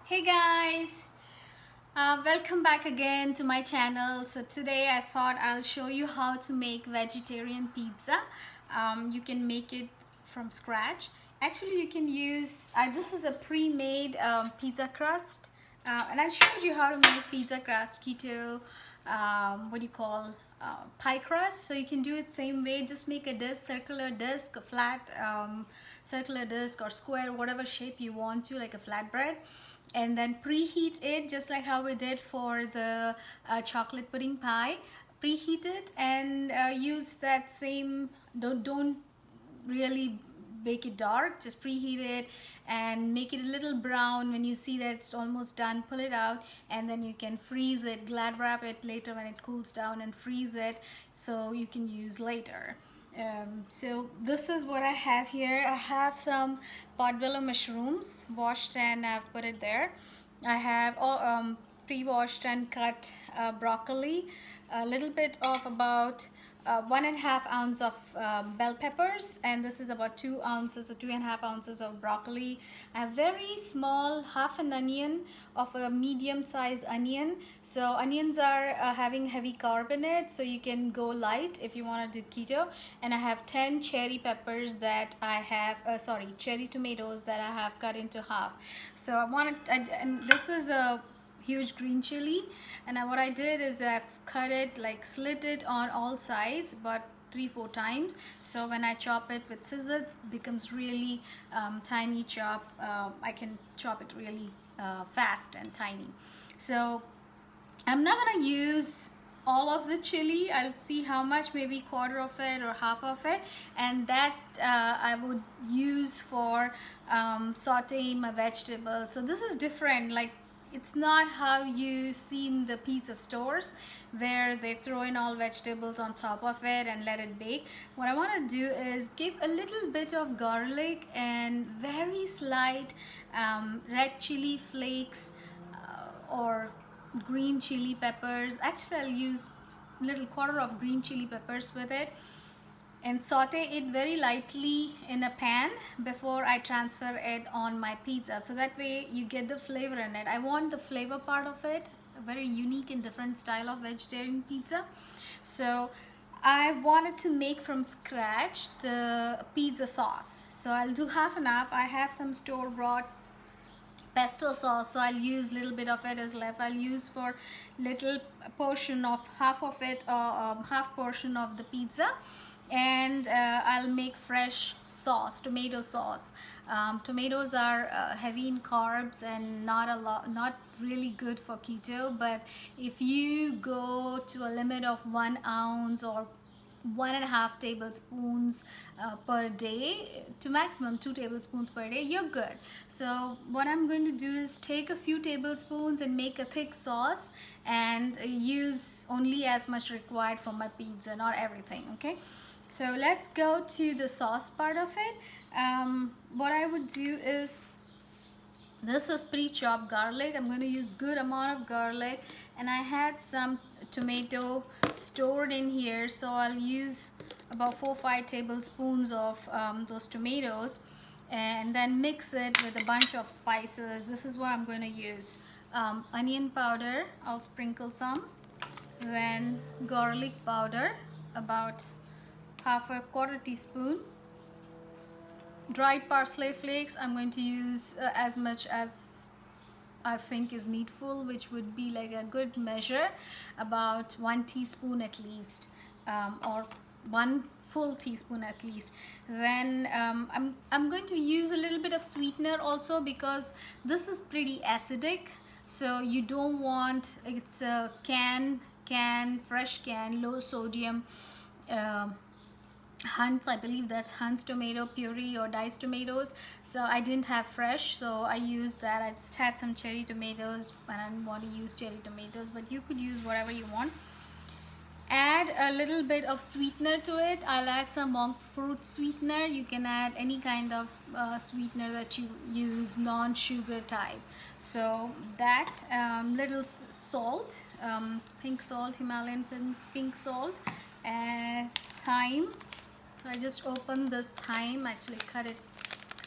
Hey guys, welcome back again to my channel. So today I thought I'll show you how to make vegetarian pizza. You can make it from scratch. Actually, you can use, this is a pre-made pizza crust. And I showed you how to make pizza crust, keto, what do you call, pie crust. So you can do it same way. Just make a disc, circular disc, a flat circular disc or square, whatever shape you want to, like a flatbread, and then preheat it just like how we did for the chocolate pudding pie. Preheat it and use that same, don't really bake it dark, just preheat it and make it a little brown. When you see that it's almost done, pull it out, and then you can freeze it, glad wrap it later when it cools down, and freeze it so you can use later. So this is what I have here. I have some portobello mushrooms washed and I've put it there. I have pre-washed and cut broccoli, a little bit of about 1.5 ounce of bell peppers, and this is about 2 ounces or 2.5 ounces of broccoli. I have very small, half an onion of a medium size onion. So onions are having heavy carb in it, so you can go light if you want to do keto. And I have 10 cherry peppers that I have, cherry tomatoes that I have cut into half. So and this is a huge green chili, and what I did is I've cut it, like slit it on all sides, but 3-4 times, so when I chop it with scissors it becomes really tiny chop. I can chop it really fast and tiny. So I'm not gonna use all of the chili. I'll see how much, maybe quarter of it or half of it, and that I would use for sauteing my vegetables. So this is different, like it's not how you see in the pizza stores where they throw in all vegetables on top of it and let it bake. What I want to do is give a little bit of garlic and very slight red chili flakes or green chili peppers. Actually, I'll use little quarter of green chili peppers with it, and saute it very lightly in a pan before I transfer it on my pizza, so that way you get the flavor in it. I want the flavor part of it, a very unique and different style of vegetarian pizza. So I wanted to make from scratch the pizza sauce, so I'll do half and half. I have some store-bought pesto sauce, so I'll use little bit of it as left. I'll use for little portion of half of it, or half portion of the pizza, and I'll make fresh sauce, tomato sauce. Tomatoes are heavy in carbs and not really good for keto, but if you go to a limit of 1 ounce or 1.5 tablespoons per day to maximum 2 tablespoons per day, you're good. So what I'm going to do is take a few tablespoons and make a thick sauce, and use only as much required for my pizza, not everything. Okay, so let's go to the sauce part of it. What I would do is, this is pre-chopped garlic. I'm going to use good amount of garlic, and I had some tomato stored in here, so I'll use about 4-5 tablespoons of those tomatoes, and then mix it with a bunch of spices. This is what I'm going to use. Onion powder, I'll sprinkle some, then garlic powder, about half a quarter teaspoon. Dried parsley flakes, I'm going to use as much as I think is needful, which would be like a good measure, about 1 teaspoon at least, or 1 full teaspoon at least. Then I'm going to use a little bit of sweetener also, because this is pretty acidic, so you don't want, it's a fresh can, low sodium Hunt's, I believe that's Hunt's tomato puree or diced tomatoes. So I didn't have fresh, so I used that. I just had some cherry tomatoes, and I didn't want to use cherry tomatoes, but you could use whatever you want. Add a little bit of sweetener to it. I'll add some monk fruit sweetener. You can add any kind of sweetener that you use, non-sugar type. So that, little salt, pink salt, Himalayan pink salt, and thyme. So I just opened this thyme, actually cut it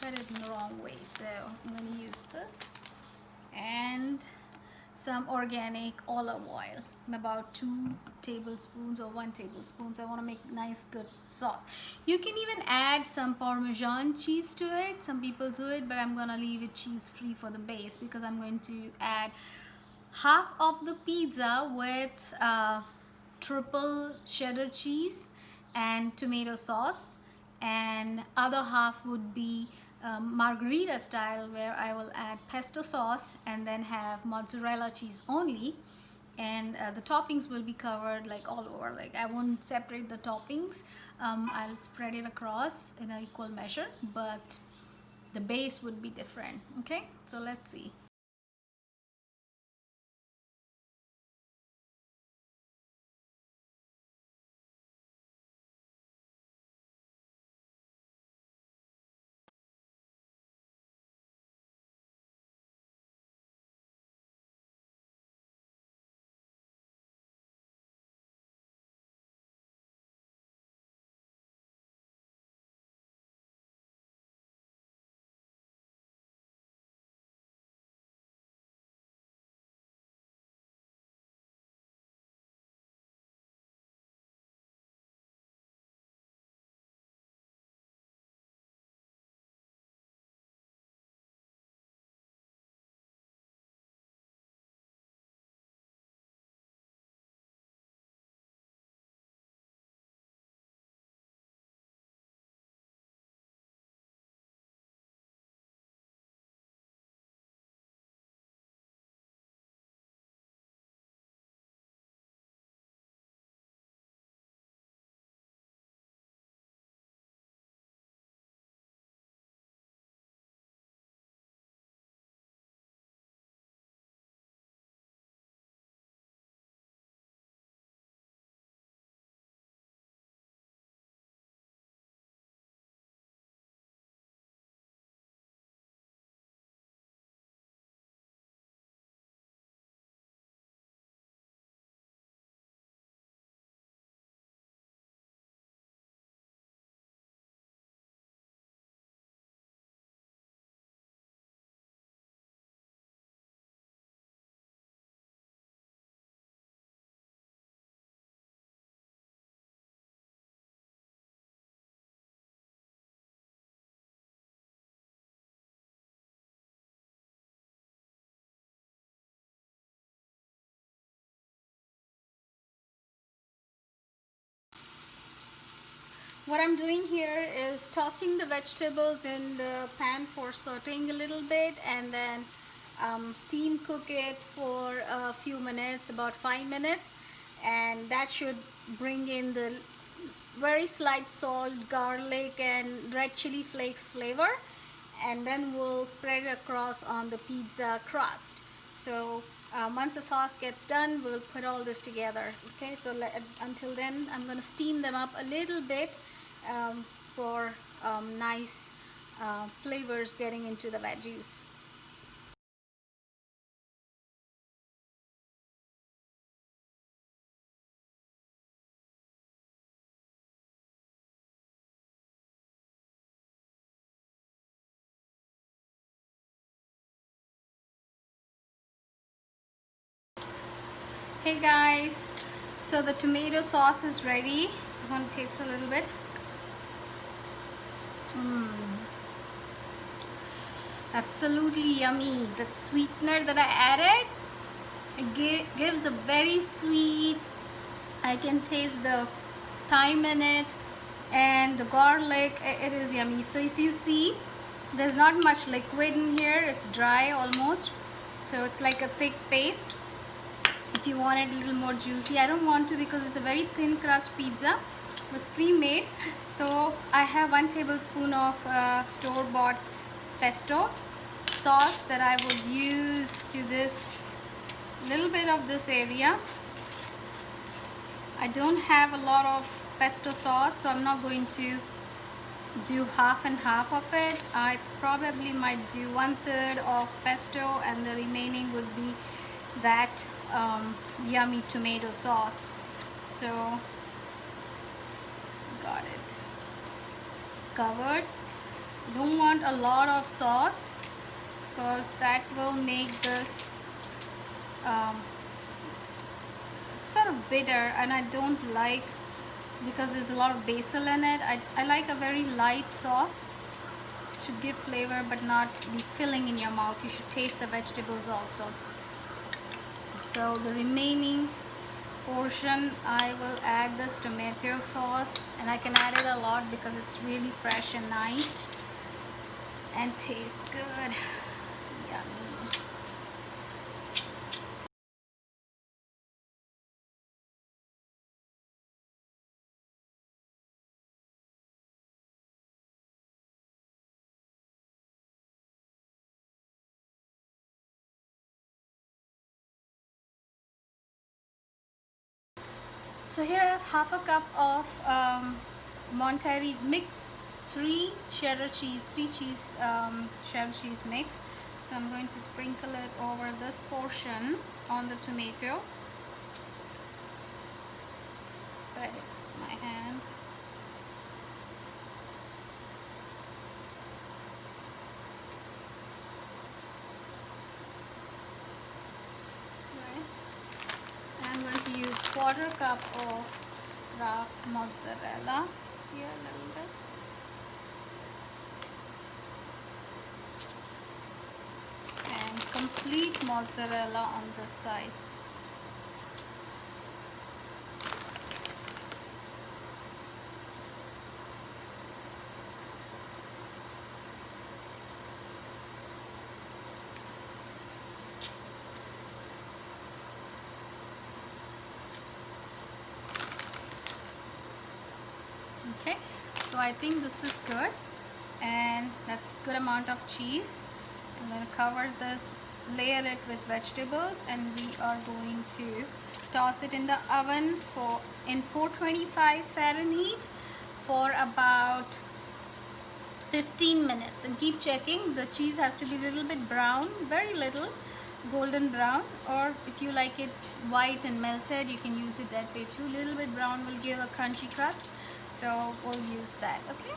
in the wrong way, so I'm going to use this. and some organic olive oil, about 2 tablespoons or 1 tablespoon. So I want to make nice good sauce. You can even add some Parmesan cheese to it. Some people do it, but I'm gonna leave it cheese free for the base because I'm going to add half of the pizza with triple cheddar cheese and tomato sauce, and other half would be margarita style, where I will add pesto sauce and then have mozzarella cheese only, and the toppings will be covered like all over. Like I won't separate the toppings. I'll spread it across in an equal measure, but the base would be different. Okay, so let's see. What I'm doing here is tossing the vegetables in the pan for sauteing a little bit, and then steam cook it for a few minutes, about 5 minutes, and that should bring in the very slight salt, garlic and red chili flakes flavor, and then we'll spread it across on the pizza crust. So once the sauce gets done, we'll put all this together. Okay, so until then I'm going to steam them up a little bit for nice flavors getting into the veggies. Hey guys, so the tomato sauce is ready. I want to taste a little bit. Absolutely yummy. That sweetener that I added, it gives a very sweet, I can taste the thyme in it and the garlic. It is yummy. So if you see, there's not much liquid in here. It's dry almost, so it's like a thick paste. If you want it a little more juicy, I don't want to because it's a very thin crust pizza. It was pre-made. So I have 1 tablespoon of store-bought pesto sauce that I would use to this little bit of this area. I don't have a lot of pesto sauce, so I'm not going to do half and half of it. I probably might do 1/3 of pesto and the remaining would be that yummy tomato sauce. So got it covered. You don't want a lot of sauce because that will make this sort of bitter, and I don't like, because there's a lot of basil in it. I like a very light sauce. Should give flavor but not be filling in your mouth. You should taste the vegetables also. So the remaining portion, I will add this tomato sauce, and I can add it a lot because it's really fresh and nice and tastes good. Yummy. So here I have half a cup of Monterey mix, three cheddar cheese cheddar cheese mix. So I'm going to sprinkle it over this portion on the tomato. Spread it with my hands. I'm going to use quarter cup of Kraft mozzarella here a little bit. And complete mozzarella on this side. Okay, so I think this is good, and that's good amount of cheese. I'm going to cover this, layer it with vegetables, and we are going to toss it in the oven in 425 Fahrenheit for about 15 minutes, and keep checking. The cheese has to be a little bit brown, very little golden brown, or if you like it white and melted, you can use it that way too. A little bit brown will give a crunchy crust, so we'll use that. Okay.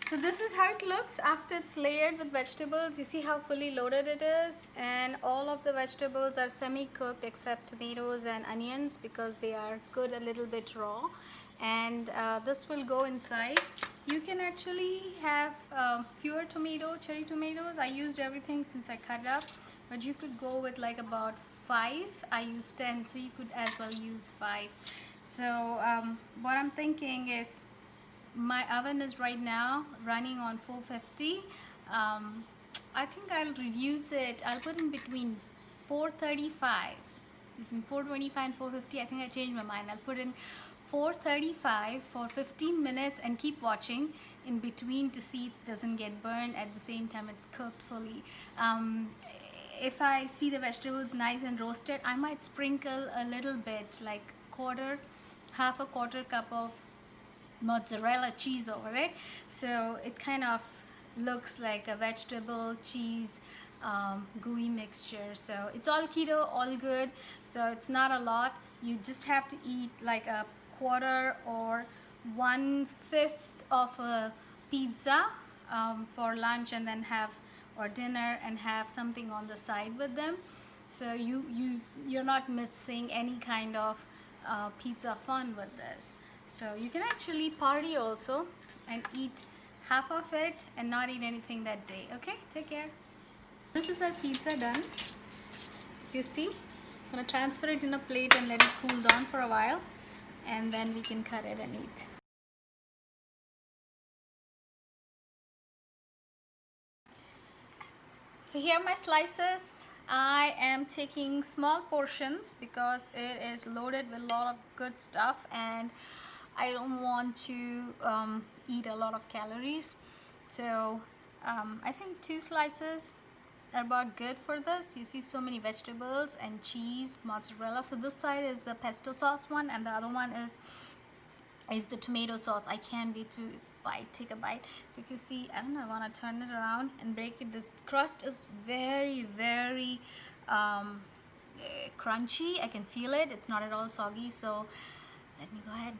So this is how it looks after it's layered with vegetables. You see how fully loaded it is, and all of the vegetables are semi-cooked except tomatoes and onions because they are good a little bit raw. And this will go inside. You can actually have fewer cherry tomatoes. I used everything since I cut it up, but you could go with like about 5. I used 10, so you could as well use 5. So what I'm thinking is, my oven is right now running on 450. I think I'll reduce it. I'll put in between 435, between 425 and 450. I think I changed my mind. I'll put in 435 for 15 minutes and keep watching in between to see it doesn't get burned. At the same time, it's cooked fully. If I see the vegetables nice and roasted, I might sprinkle a little bit, like half a quarter cup of mozzarella cheese over it, so it kind of looks like a vegetable cheese gooey mixture. So it's all keto, all good, so it's not a lot. You just have to eat like a quarter or 1/5 of a pizza for lunch, and then have, or dinner, and have something on the side with them. So you're not missing any kind of pizza fun with this. So you can actually party also and eat half of it and not eat anything that day. Okay, take care. This is our pizza done. You see, I'm gonna transfer it in a plate and let it cool down for a while, and then we can cut it and eat. So here are my slices. I am taking small portions because it is loaded with a lot of good stuff and I don't want to eat a lot of calories. So I think 2 slices are about good for this. You see so many vegetables and cheese, mozzarella. So this side is the pesto sauce one and the other one is the tomato sauce. I can't wait to take a bite. So if you see, I don't know, I want to turn it around and break it. This crust is very crunchy. I can feel it. It's not at all soggy. So let me go ahead.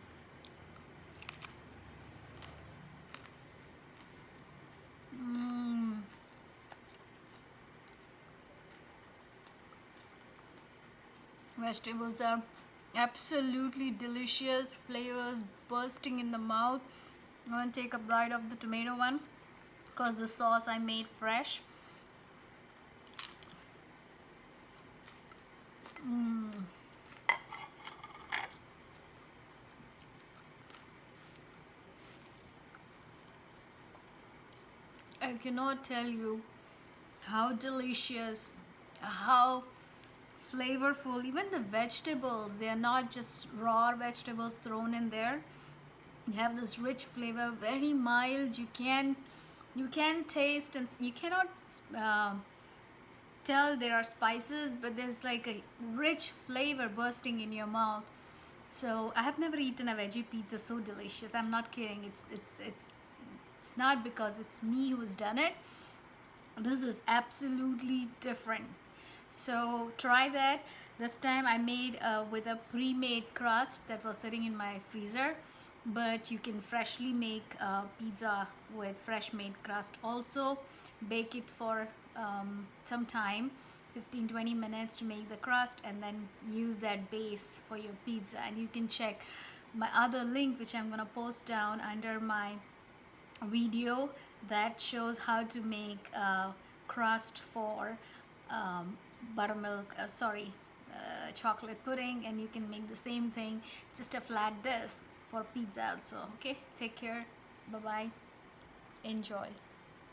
Vegetables are absolutely delicious, flavors bursting in the mouth. I'm going to take a bite of the tomato one because the sauce I made fresh. I cannot tell you how delicious, how flavorful. Even the vegetables, they are not just raw vegetables thrown in there. You have this rich flavor, very mild. You can taste and you cannot tell there are spices, but there's like a rich flavor bursting in your mouth. So I have never eaten a veggie pizza so delicious. I'm not kidding. It's not because it's me who's done it. This is absolutely different. So try that. This time I made with a pre-made crust that was sitting in my freezer, but you can freshly make pizza with fresh made crust also. Bake it for some time, 15-20 minutes to make the crust, and then use that base for your pizza. And you can check my other link, which I'm gonna post down under my video, that shows how to make crust for chocolate pudding, and you can make the same thing, just a flat disc for pizza also. Okay, take care, bye bye, enjoy.